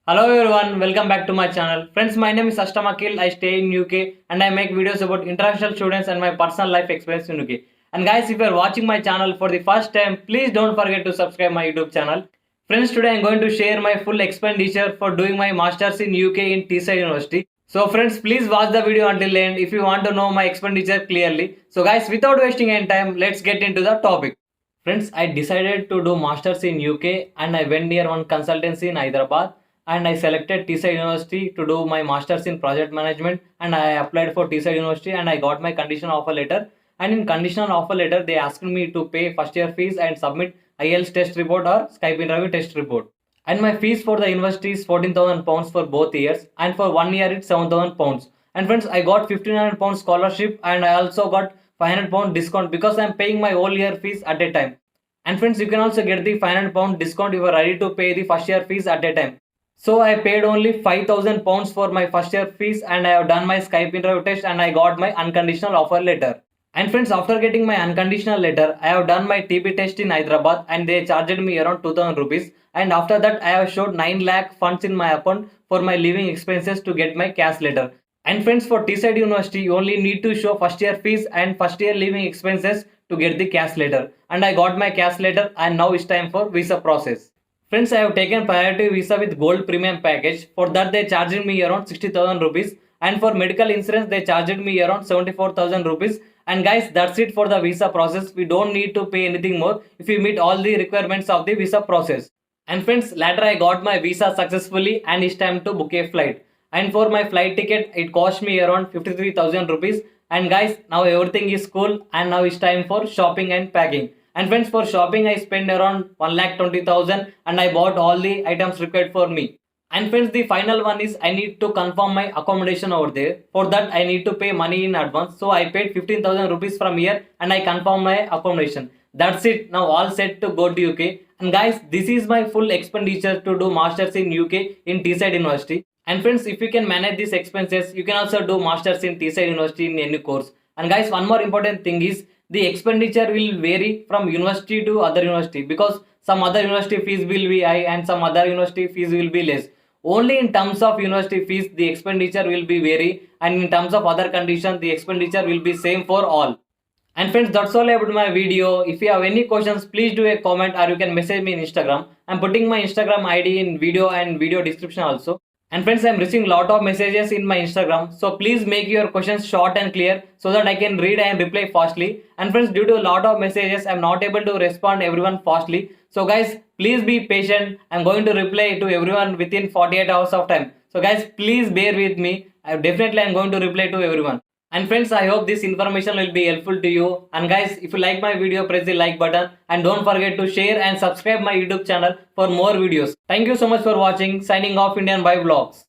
Hello everyone, welcome back to my channel. Friends, my name is Ashtam Akil. I stay in UK and I make videos about international students and my personal life experience in UK. And guys, if you are watching my channel for the first time, please don't forget to subscribe my YouTube channel. Friends, today I am going to share my full expenditure for doing my masters in UK in Teesside University. So friends, please watch the video until the end if you want to know my expenditure clearly. So guys, without wasting any time, let's get into the topic. Friends, I decided to do masters in UK and I went near one consultancy in Hyderabad and I selected Teesside University to do my masters in project management and I applied for Teesside University and I got my conditional offer letter. And in conditional offer letter, they asked me to pay first year fees and submit IELTS test report or Skype interview test report. And my fees for the university is £14,000 for both years, and for 1 year it's £7,000. And friends, I got £1,500 scholarship and I also got £500 discount because I'm paying my whole year fees at a time. And friends, you can also get the £500 discount if you are ready to pay the first year fees at a time. So I paid only £5,000 for my first year fees and I have done my Skype interview test and I got my unconditional offer letter. And friends, after getting my unconditional letter, I have done my TB test in Hyderabad and they charged me around 2000 rupees. And after that, I have showed 9 lakh funds in my account for my living expenses to get my cash letter. And friends, for Teesside University, you only need to show first year fees and first year living expenses to get the cash letter. And I got my cash letter and now it's time for visa process. Friends, I have taken priority visa with gold premium package. For that, they charged me around 60,000 rupees. And for medical insurance, they charged me around 74,000 rupees. And guys, that's it for the visa process. We don't need to pay anything more if we meet all the requirements of the visa process. And friends, later I got my visa successfully and it's time to book a flight. And for my flight ticket, it cost me around 53,000 rupees. And guys, now everything is cool and now it's time for shopping and packing. And friends, for shopping, I spent around 1,20,000 and I bought all the items required for me. And friends, the final one is I need to confirm my accommodation over there. For that, I need to pay money in advance. So I paid 15,000 rupees from here and I confirm my accommodation. That's it. Now all set to go to UK. And guys, this is my full expenditure to do masters in UK in Teesside University. And friends, if you can manage these expenses, you can also do masters in Teesside University in any course. And guys, one more important thing is the expenditure will vary from university to other university because some other university fees will be high and some other university fees will be less. Only in terms of university fees, the expenditure will be vary, and in terms of other conditions, the expenditure will be same for all. And friends, that's all about my video. If you have any questions, please do a comment or you can message me in Instagram. I'm putting my Instagram ID in video and video description also. And friends, I'm receiving lot of messages in my Instagram. So please make your questions short and clear so that I can read and reply fastly. And friends, due to a lot of messages, I'm not able to respond everyone fastly. So guys, please be patient. I'm going to reply to everyone within 48 hours of time. So guys, please bear with me. Definitely I'm going to reply to everyone. And friends, I hope this information will be helpful to you. And guys, if you like my video, press the like button and don't forget to share and subscribe my YouTube channel for more videos. Thank you so much for watching. Signing off, Indian Vibe Vlogs.